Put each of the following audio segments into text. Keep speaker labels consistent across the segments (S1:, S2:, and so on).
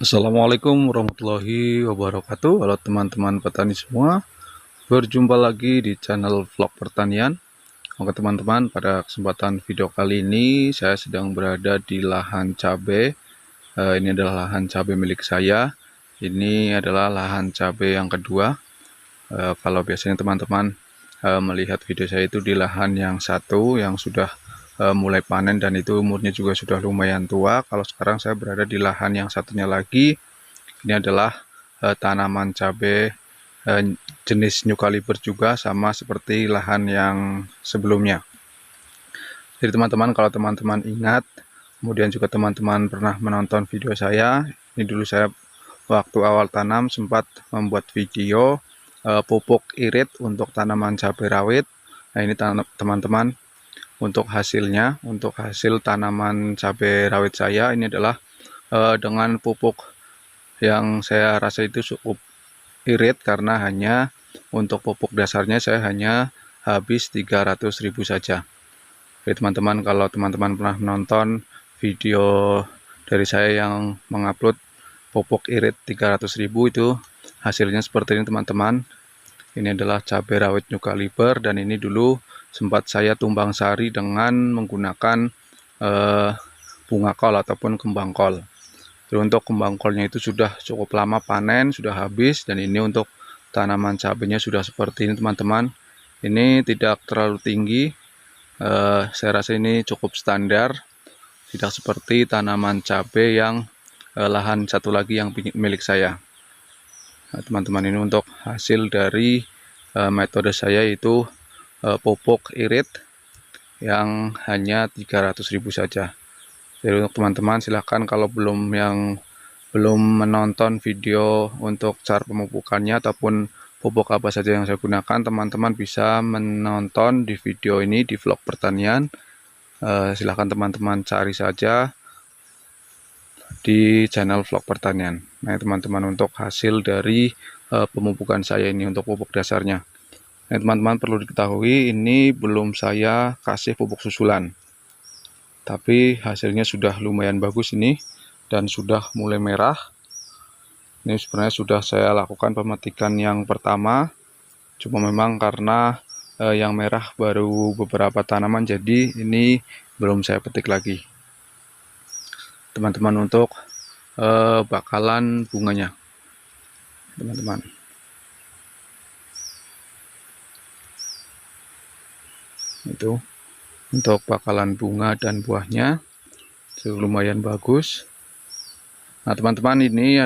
S1: Assalamualaikum warahmatullahi wabarakatuh. Halo teman-teman petani semua, berjumpa lagi di channel vlog pertanian. Oke teman-teman, pada kesempatan video kali ini saya sedang berada di lahan cabai. Ini adalah lahan cabai milik saya. Ini adalah lahan cabai yang kedua. Kalau biasanya teman-teman melihat video saya itu di lahan yang satu yang sudah mulai panen dan itu umurnya juga sudah lumayan tua. Kalau sekarang saya berada di lahan yang satunya lagi. Ini adalah tanaman cabai jenis New Caliber juga, sama seperti lahan yang sebelumnya. Jadi teman-teman, kalau teman-teman ingat, kemudian juga teman-teman pernah menonton video saya, ini dulu saya waktu awal tanam sempat membuat video pupuk irit untuk tanaman cabai rawit. Nah ini teman-teman, untuk hasilnya, untuk hasil tanaman cabai rawit saya ini adalah dengan pupuk yang saya rasa itu cukup irit, karena hanya untuk pupuk dasarnya saya hanya habis 300.000 saja. Jadi teman-teman, kalau teman-teman pernah menonton video dari saya yang mengupload pupuk irit 300.000 itu hasilnya seperti ini teman-teman. Ini adalah cabai rawit New Caliber dan ini dulu sempat saya tumbang sari dengan menggunakan bunga kol ataupun kembang kol. Jadi untuk kembang kolnya itu sudah cukup lama panen, sudah habis, dan ini untuk tanaman cabainya sudah seperti ini teman-teman. Ini tidak terlalu tinggi, saya rasa ini cukup standar, tidak seperti tanaman cabai yang lahan satu lagi yang milik saya. Nah, teman-teman, ini untuk hasil dari metode saya itu pupuk irit yang hanya 300.000 saja. Jadi untuk teman-teman silahkan, kalau belum menonton video untuk cara pemupukannya ataupun pupuk apa saja yang saya gunakan, teman-teman bisa menonton di video ini di vlog pertanian. Silahkan teman-teman cari saja di channel vlog pertanian. Nah teman-teman, untuk hasil dari pemupukan saya ini untuk pupuk dasarnya. Nah teman-teman, perlu diketahui ini belum saya kasih pupuk susulan, tapi hasilnya sudah lumayan bagus ini dan sudah mulai merah. Ini sebenarnya sudah saya lakukan pemetikan yang pertama, cuma memang karena yang merah baru beberapa tanaman, jadi ini belum saya petik lagi. Teman-teman, untuk bakalan bunganya, teman-teman, itu untuk bakalan bunga dan buahnya lumayan bagus. Nah teman-teman, ini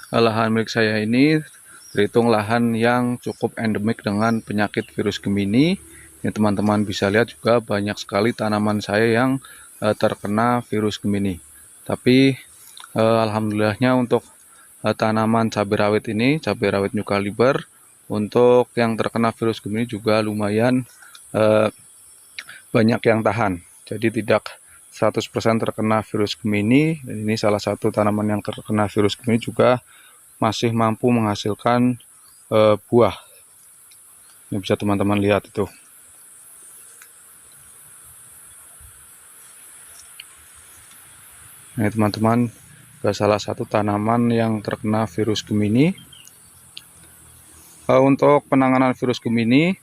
S1: lahan milik saya ini terhitung lahan yang cukup endemik dengan penyakit virus Gemini. Ini teman-teman bisa lihat juga banyak sekali tanaman saya yang terkena virus Gemini. Tapi alhamdulillahnya untuk tanaman cabai rawit ini, cabai rawit New Caliber, untuk yang terkena virus Gemini juga lumayan banyak yang tahan. Jadi tidak 100% terkena virus Gemini. Dan ini salah satu tanaman yang terkena virus Gemini juga masih mampu menghasilkan buah. Ini bisa teman-teman lihat itu. Ini teman-teman, salah satu tanaman yang terkena virus Gemini. Untuk penanganan virus Gemini,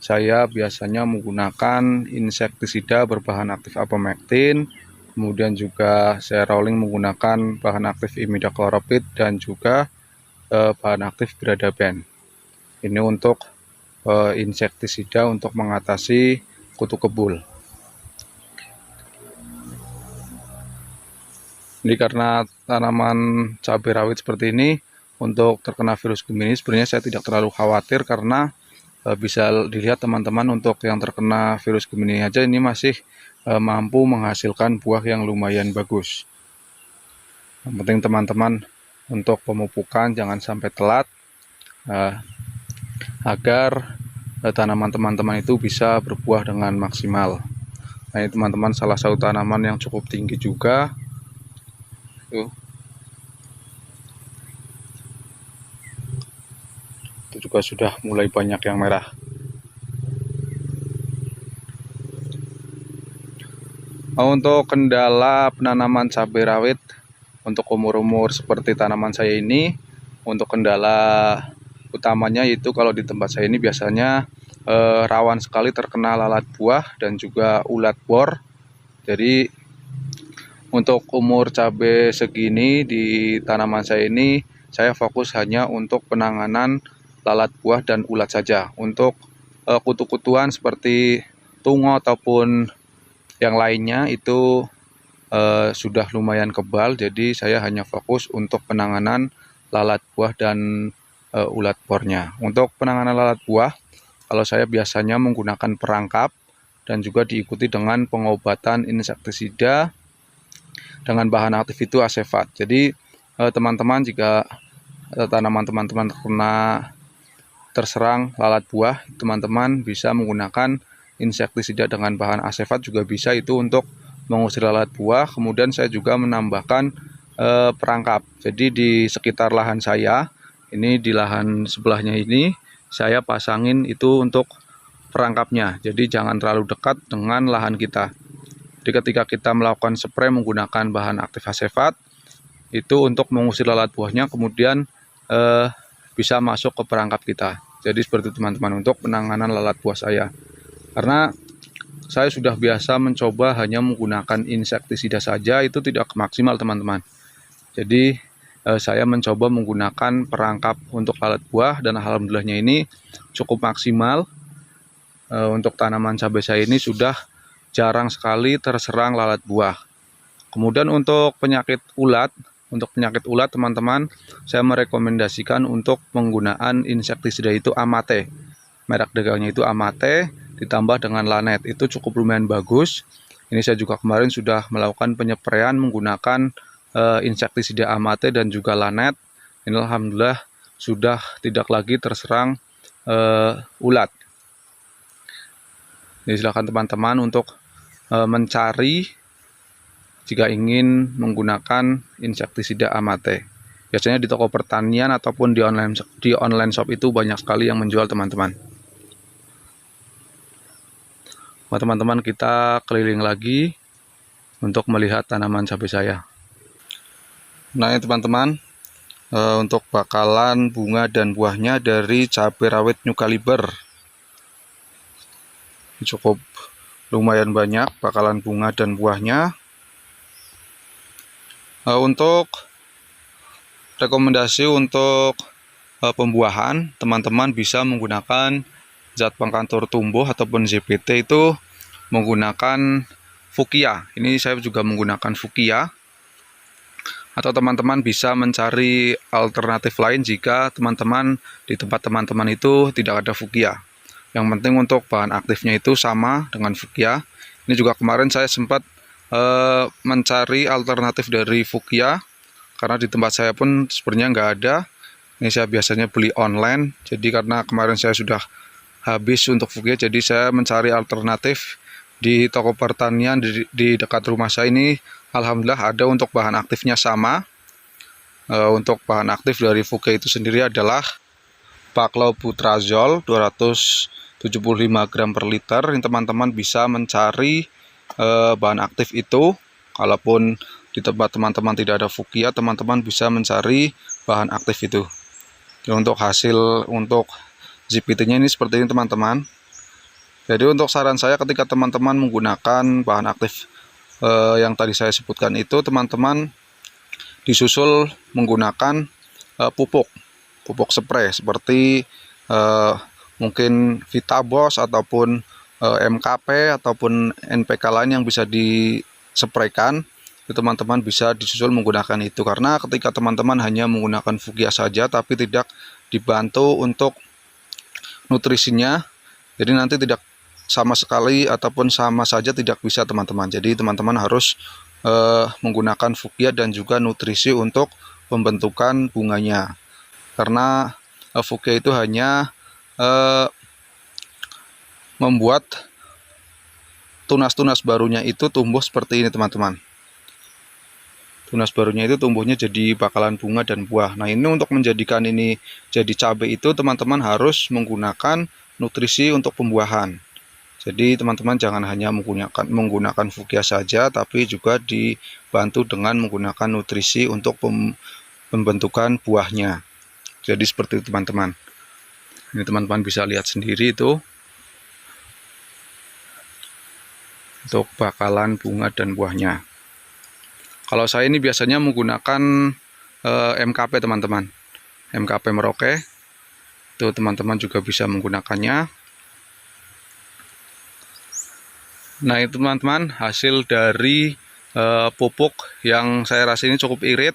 S1: saya biasanya menggunakan insektisida berbahan aktif apomektin. Kemudian juga saya rolling menggunakan bahan aktif imidacloroprid dan juga bahan aktif gradaben. Ini untuk insektisida untuk mengatasi kutu kebul. Ini karena tanaman cabai rawit seperti ini untuk terkena virus Gemini sebenarnya saya tidak terlalu khawatir, karena bisa dilihat teman-teman, untuk yang terkena virus Gemini aja ini masih mampu menghasilkan buah yang lumayan bagus. Yang penting teman-teman, untuk pemupukan jangan sampai telat, agar tanaman teman-teman itu bisa berbuah dengan maksimal. Nah ini teman-teman, salah satu tanaman yang cukup tinggi juga. Itu juga sudah mulai banyak yang merah. Untuk kendala penanaman cabai rawit untuk umur-umur seperti tanaman saya ini, untuk kendala utamanya itu kalau di tempat saya ini biasanya rawan sekali terkena lalat buah dan juga ulat bor. Jadi untuk umur cabai segini di tanaman saya ini, saya fokus hanya untuk penanganan lalat buah dan ulat saja. Untuk kutu-kutuan seperti tungo ataupun yang lainnya itu sudah lumayan kebal, jadi saya hanya fokus untuk penanganan lalat buah dan ulat bornya. Untuk penanganan lalat buah, kalau saya biasanya menggunakan perangkap dan juga diikuti dengan pengobatan insektisida dengan bahan aktif itu asefat. Jadi teman-teman jika tanaman teman-teman terserang lalat buah, teman-teman bisa menggunakan insektisida dengan bahan asefat juga bisa itu untuk mengusir lalat buah. Kemudian saya juga menambahkan perangkap. Jadi di sekitar lahan saya, ini di lahan sebelahnya ini, saya pasangin itu untuk perangkapnya. Jadi jangan terlalu dekat dengan lahan kita. Jadi ketika kita melakukan spray menggunakan bahan aktif asefat, itu untuk mengusir lalat buahnya, kemudian bisa masuk ke perangkap kita. Jadi seperti teman-teman untuk penanganan lalat buah saya. Karena saya sudah biasa mencoba hanya menggunakan insektisida saja, itu tidak maksimal teman-teman. Jadi saya mencoba menggunakan perangkap untuk lalat buah dan alhamdulillahnya ini cukup maksimal. Untuk tanaman cabai saya ini sudah jarang sekali terserang lalat buah. Kemudian untuk penyakit ulat, teman-teman, saya merekomendasikan untuk penggunaan insektisida itu Amate. Merek dagangnya itu Amate ditambah dengan Lanet, itu cukup lumayan bagus. Ini saya juga kemarin sudah melakukan penyepraian menggunakan insektisida Amate dan juga Lanet. Ini alhamdulillah sudah tidak lagi terserang ulat. Jadi silakan teman-teman untuk mencari jika ingin menggunakan insektisida Amate. Biasanya di toko pertanian ataupun di online shop itu banyak sekali yang menjual teman-teman. Teman-teman, kita keliling lagi untuk melihat tanaman cabai saya. Nah, ini teman-teman, untuk bakalan bunga dan buahnya dari cabai rawit New Caliber. Cukup lumayan banyak bakalan bunga dan buahnya. Untuk rekomendasi untuk pembuahan, teman-teman bisa menggunakan zat pengkantor tumbuh ataupun ZPT itu menggunakan Fukia. Ini saya juga menggunakan Fukia. Atau teman-teman bisa mencari alternatif lain jika teman-teman di tempat teman-teman itu tidak ada Fukia. Yang penting untuk bahan aktifnya itu sama dengan Fukia. Ini juga kemarin saya sempat mencari alternatif dari Fukia, karena di tempat saya pun sebenarnya nggak ada. Ini saya biasanya beli online, jadi karena kemarin saya sudah habis untuk Fukia, jadi saya mencari alternatif di toko pertanian di dekat rumah saya ini. Alhamdulillah ada untuk bahan aktifnya sama. Untuk bahan aktif dari Fukia itu sendiri adalah Paclobutrazol 275 gram per liter. Ini teman-teman bisa mencari bahan aktif itu. Kalaupun di tempat teman-teman tidak ada Fukia, teman-teman bisa mencari bahan aktif itu. Untuk hasil untuk ZPT-nya ini seperti ini teman-teman. Jadi untuk saran saya ketika teman-teman menggunakan bahan aktif yang tadi saya sebutkan itu, teman-teman disusul menggunakan pupuk spray seperti mungkin Vitabos ataupun MKP ataupun NPK lain yang bisa dispraykan. Teman-teman bisa disusul menggunakan itu, karena ketika teman-teman hanya menggunakan Fukia saja tapi tidak dibantu untuk nutrisinya, jadi nanti tidak sama sekali ataupun sama saja tidak bisa teman-teman. Jadi teman-teman harus menggunakan Fukia dan juga nutrisi untuk pembentukan bunganya, karena Fukia itu hanya membuat tunas-tunas barunya itu tumbuh seperti ini teman-teman. Tunas barunya itu tumbuhnya jadi bakalan bunga dan buah. Nah, ini untuk menjadikan ini jadi cabai itu teman-teman harus menggunakan nutrisi untuk pembuahan. Jadi teman-teman jangan hanya menggunakan Fukia saja, tapi juga dibantu dengan menggunakan nutrisi untuk pembentukan buahnya. Jadi seperti itu teman-teman. Ini teman-teman bisa lihat sendiri itu untuk bakalan bunga dan buahnya. Kalau saya ini biasanya menggunakan MKP teman-teman, MKP Merauke. Itu teman-teman juga bisa menggunakannya. Nah itu teman-teman hasil dari pupuk yang saya rasa ini cukup irit,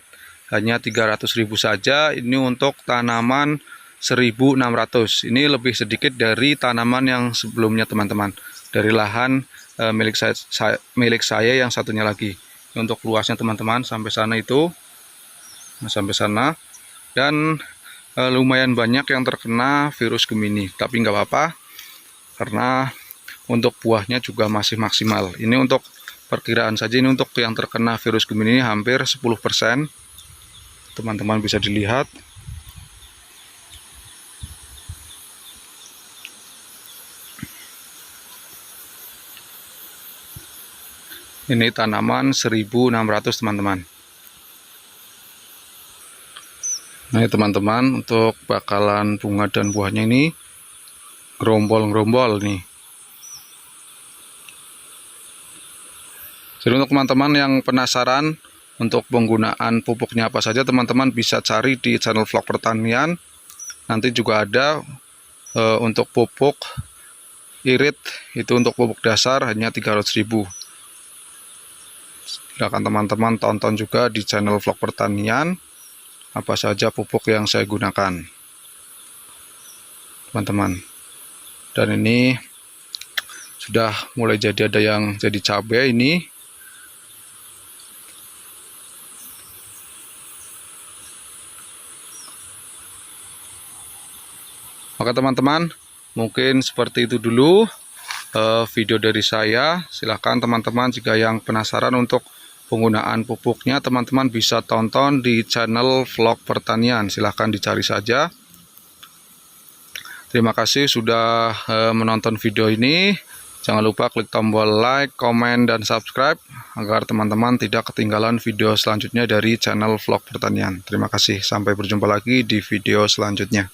S1: hanya 300.000 saja. Ini untuk tanaman 1.600. Ini lebih sedikit dari tanaman yang sebelumnya teman-teman, dari lahan milik saya yang satunya lagi. Untuk luasnya teman-teman sampai sana itu, sampai sana, dan lumayan banyak yang terkena virus Gemini, tapi nggak apa-apa karena untuk buahnya juga masih maksimal. Ini untuk perkiraan saja, ini untuk yang terkena virus Gemini hampir 10%. Teman-teman bisa dilihat. Ini tanaman 1.600 teman-teman. Nah teman-teman, untuk bakalan bunga dan buahnya ini gerombol-gerombol nih. Jadi untuk teman-teman yang penasaran untuk penggunaan pupuknya apa saja, teman-teman bisa cari di channel vlog pertanian. Nanti juga ada untuk pupuk irit, itu untuk pupuk dasar hanya 300.000. Silakan teman-teman tonton juga di channel vlog pertanian apa saja pupuk yang saya gunakan, teman-teman. Dan ini sudah mulai jadi ada yang jadi cabai ini. Oke teman-teman, mungkin seperti itu dulu video dari saya. Silahkan teman-teman jika yang penasaran untuk penggunaan pupuknya, teman-teman bisa tonton di channel vlog pertanian. Silahkan dicari saja. Terima kasih sudah menonton video ini. Jangan lupa klik tombol like, komen, dan subscribe agar teman-teman tidak ketinggalan video selanjutnya dari channel vlog pertanian. Terima kasih, sampai berjumpa lagi di video selanjutnya.